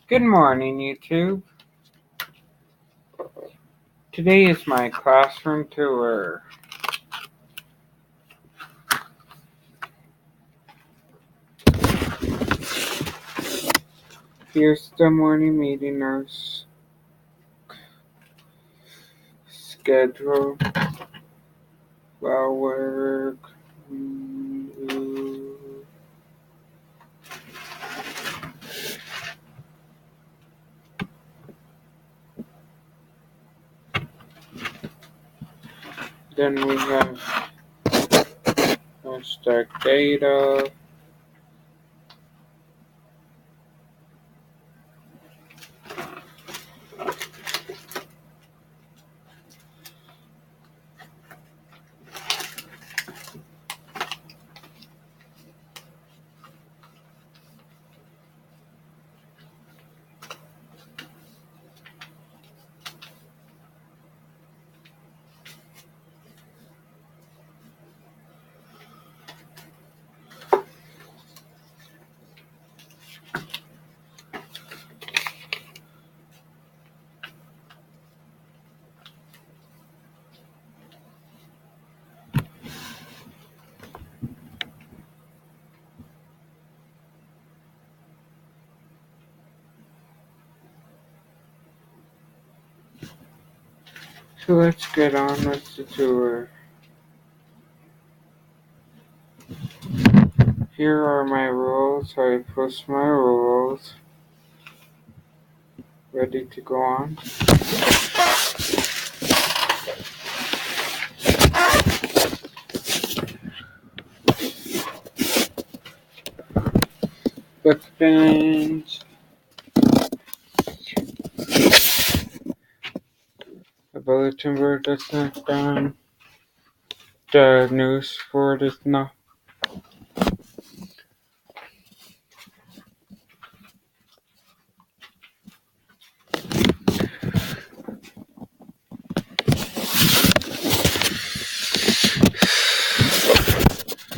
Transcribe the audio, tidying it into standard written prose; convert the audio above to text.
Good morning, YouTube. Today is my classroom tour. Here's the morning meeting nurse schedule. Well, work. Then we have hashtag data. So let's get on with the tour. Here are my rules. I post my rules. Ready to go on? Bookbins. The bulletin board is not done. The news board is not